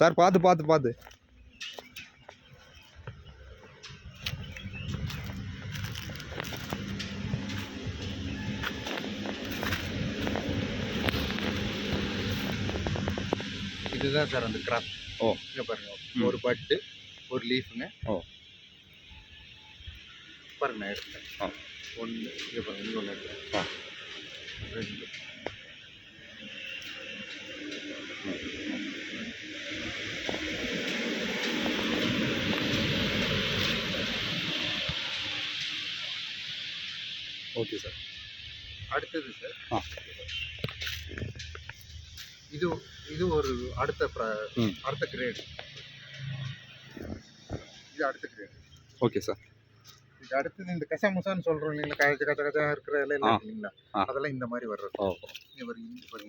Sir பார்த்து பார்த்து பார்த்து. இதுதான் சார் அந்த கிராப். ஓ இங்கே பாருங்க, ஒரு பட்டு ஒரு லீஃபுங்க. ஓ பாருங்க நான் எடுத்தேன். ஒன்று இங்கே பாருங்க, இன்னொன்று எடுத்தேன். ரெண்டு. Okay sir. அடுத்தது சார், இது இது ஒரு அடுத்த அடுத்த கிரேடு. இது அடுத்த கிரேடு. Okay sir. இது அடுத்தது இந்த கசமுசான்னு சொல்கிறோம் இல்லைங்களா, கச்ச கச்ச கச்சா இருக்கிற எல்லாம் இல்லைங்களா, அதெல்லாம் இந்த மாதிரி வர்றது. ஓ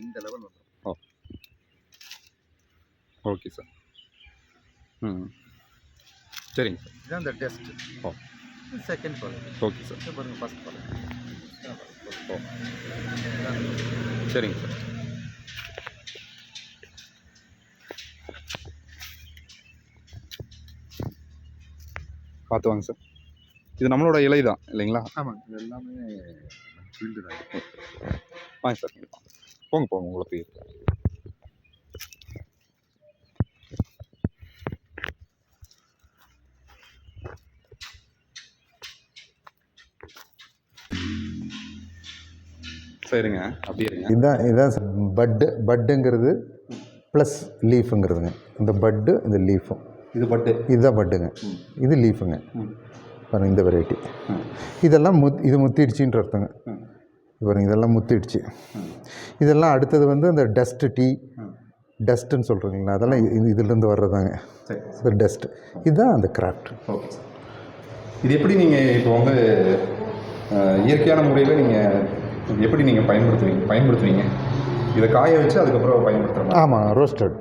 இந்த லெவல் வந்துடும். ஓ ஓகே சார். சரிங்க சார். இதுதான் இந்த டெஸ்ட். ஓ செகண்ட் குவாலிட்டி. Okay sir. பாருங்கள் ஃபஸ்ட் குவாலிட்டி. ஓ சரிங்க சார். பார்த்து வாங்க சார். இது நம்மளோட இலை தான் இல்லைங்களா? ஆமாங்க, இது எல்லாமே ஃபீல்டு தான். வாங்க சார், போங்க போங்க உங்களை போய். சரிங்க, அப்படியே இருங்க. இதுதான் பட்டுங்கிறது ப்ளஸ் லீஃபுங்கிறதுங்க. இந்த பட்டு இந்த லீஃபும் இதுதான் பட்டுங்க. இது லீஃபுங்க. பாருங்கள் இந்த வெரைட்டி. இதெல்லாம் இது முத்திடுச்சின்ற அர்த்தங்க. பாருங்கள் இதெல்லாம் முத்திடுச்சு. இதெல்லாம் அடுத்தது வந்து இந்த டஸ்ட்டுன்னு சொல்கிறீங்களா, அதெல்லாம் இதுலேருந்து வர்றதாங்க. இந்த டஸ்ட்டு இதுதான் அந்த கிராஃப்ட். Okay sir. இது எப்படி நீங்கள் இப்போ வந்து இயற்கையான முறையில் நீங்கள் எப்படி நீங்கள் பயன்படுத்துவீங்க இதை காய வச்சு அதுக்கப்புறம் பயன்படுத்துகிறோம்? ஆமாம், ரோஸ்டட்.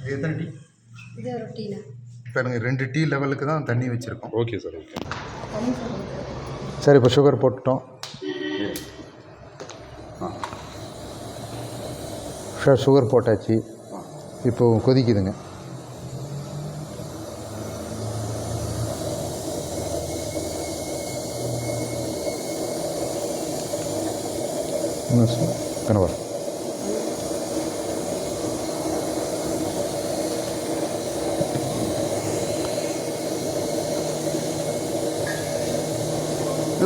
இது எத்தனை டீ? இது ஒரு டீனா? பாருங்க 2 டீ லெவலுக்கு தான் தண்ணி வச்சுருக்கோம். Okay sir. ஓகே சரி, இப்போ சுகர் போட்டுட்டோம். சுகர் போட்டாச்சு. இப்போ கொதிக்குதுங்க. கணவர்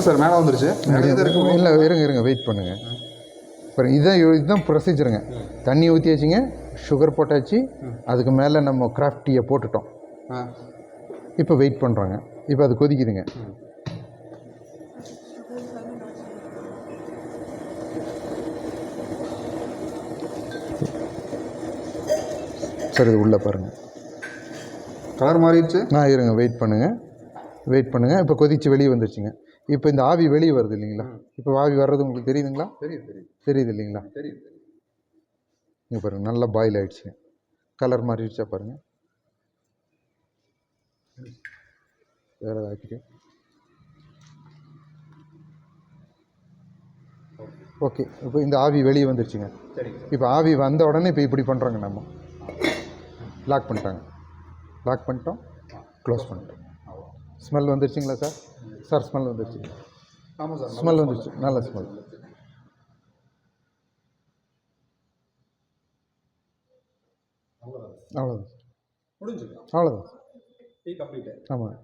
சார் மேலே வந்துருச்சு. இல்லை இருங்க வெயிட் பண்ணுங்கள். அப்புறம் இதுதான் ப்ரொசீஜருங்க. தண்ணி ஊற்றி வச்சுங்க, சுகர் போட்டாச்சு, அதுக்கு மேலே நம்ம கிராஃப்ட் டீயை போட்டுட்டோம். இப்போ வெயிட் பண்ணுறோங்க. இப்போ அது கொதிக்குதுங்க. சரி, இது உள்ளே பாருங்கள், கலர் மாறிடுச்சு. இருங்க வெயிட் பண்ணுங்கள். இப்போ கொதிச்சு வெளியே வந்துருச்சுங்க. இப்போ இந்த ஆவி வெளியே வருது இல்லைங்களா? இப்போ ஆவி வர்றது உங்களுக்கு தெரியுதுங்களா? தெரியுது இல்லைங்களா? இங்கே பாருங்கள், நல்லா பாயில் ஆகிடுச்சுங்க. கலர் மாறிடுச்சா பாருங்கள். வேறு ஆக்கிட்டு ஓகே. இப்போ இந்த ஆவி வெளியே வந்துருச்சுங்க. இப்போ ஆவி வந்த உடனே இப்போ இப்படி பண்ணுறோங்க. நம்ம லாக் பண்ணிட்டோம், க்ளோஸ் பண்ணிட்டோம். Smell வந்துருச்சுங்களா sir? ஸ்மெல் வந்துருச்சு. ஆமாம் சார், ஸ்மெல் வந்துருச்சு. நல்ல ஸ்மெல். அவ்வளோதான் சார், முடிஞ்சுது. அவ்வளோதான் சார், டீ கம்ப்ளீட். ஆமாம்.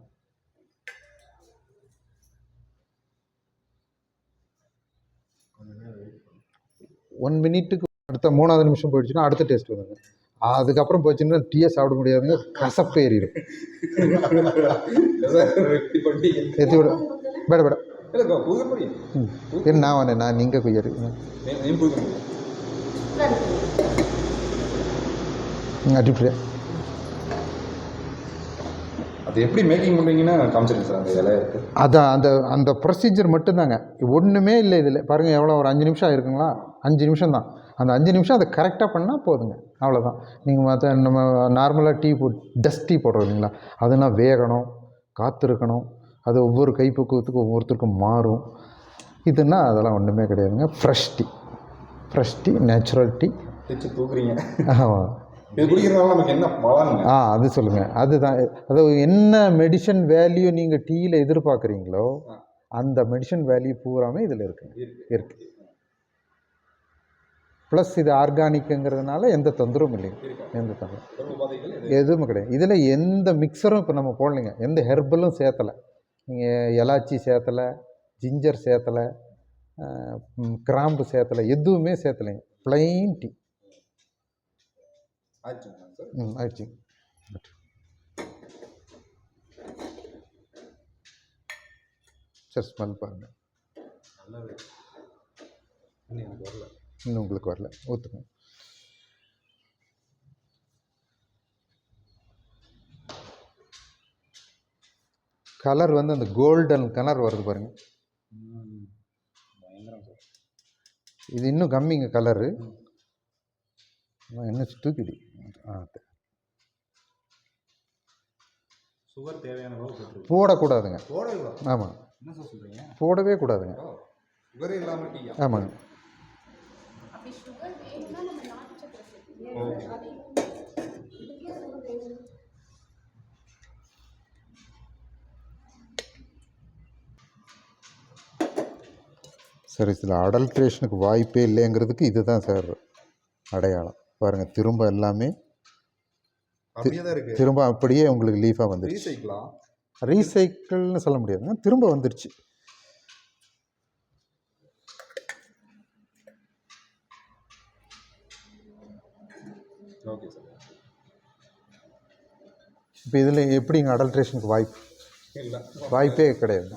ஒன் மினிட்டுக்கு அடுத்த 3வது நிமிஷம் போயிடுச்சுன்னா அடுத்த டேஸ்ட் வருங்க. அதுக்கப்புறம் போச்சுன்னா டீயை சாப்பிட முடியாதுங்க, கசப்பு ஏறிடும். எத்தி விட ಬೇಡ நான் நீங்கள் கொய்யாரு அடிப்படியா அது எப்படி மேக்கிங் பண்ணுறீங்கன்னா காமிச்சிருங்க சார். அந்த இலை அதான் அந்த ப்ரொசீஜர் மட்டும்தாங்க, ஒன்றுமே இல்லை இதில். பாருங்கள் எவ்வளோ, ஒரு 5 நிமிஷம் ஆயிருக்குங்களா? 5 நிமிஷம் தான். அந்த 5 நிமிஷம் அதை கரெக்டாக பண்ணால் போதுங்க, அவ்வளோதான். நீங்கள் மற்ற நம்ம நார்மலாக டஸ்ட் டீ போடுறோம் இல்லைங்களா, அதெல்லாம் வேகணும், காத்திருக்கணும், அது ஒவ்வொரு கைப்பக்குவத்துக்கும் ஒவ்வொருத்தருக்கும் மாறும். இதுன்னா அதெல்லாம் ஒன்றுமே கிடையாதுங்க. Fresh tea fresh tea, natural tea. வச்சு தூக்குறீங்க. ஆமாம். இது குடிக்கிறதுனால நமக்கு என்ன பலனுங்க? அது சொல்லுங்கள். அதுதான், அதாவது என்ன மெடிசன் வேல்யூ நீங்கள் டீயில் எதிர்பார்க்குறீங்களோ அந்த மெடிசன் வேல்யூ பூராமே இதில் இருக்குங்க. இருக்குது. ப்ளஸ் இது ஆர்கானிக்குங்கிறதுனால எந்த தொந்தரவும் இல்லைங்க. எந்த தொந்தரவும் எதுவும் கிடையாது. இதில் எந்த மிக்சரும் இப்போ நம்ம போடலைங்க. எந்த ஹெர்பலும் சேர்த்தலை. நீங்கள் எலாச்சி சேர்த்தலை, ஜிஞ்சர் சேர்த்தலை, கிராம்பு சேர்த்தலை, எதுவுமே சேர்த்தலைங்க. Plain tea. ஆயிடுச்சு. சரி, ஸ்மெல் பாருங்கள். இன்னும் உங்களுக்கு வரல, ஊற்றுங்க. கலர் வந்து அந்த கோல்டன் கலர் வருது பாருங்கள். இது இன்னும் கம்மிங்க கலரு. என்ன தூக்கிடி. சுகர் தேவையான அளவு போடக்கூடாதுங்க. ஆமாம், போடவே கூடாதுங்க. சுகரே இல்லாமல் டீ. ஆமாங்க. சார், இதில் அடல்ட்ரேஷனுக்கு வாய்ப்பே இல்லைங்கிறதுக்கு இதுதான் சார் அடையாளம். பாருங்கள், திரும்ப எல்லாமே திரும்ப அப்படியே உங்களுக்கு லீஃபாக வந்துருச்சு. ரீசைக்கிள்னு சொல்ல முடியாதுங்க, திரும்ப வந்துருச்சு. Okay sir. இப்போ இதில் எப்படிங்க அடல்ட்ரேஷனுக்கு வாய்ப்பே கிடையாது.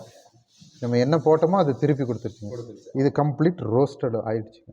நம்ம என்ன போட்டோமோ அது திருப்பி கொடுத்துருச்சுங்க. இது கம்ப்ளீட் ரோஸ்டட் ஆயிடுச்சுங்க.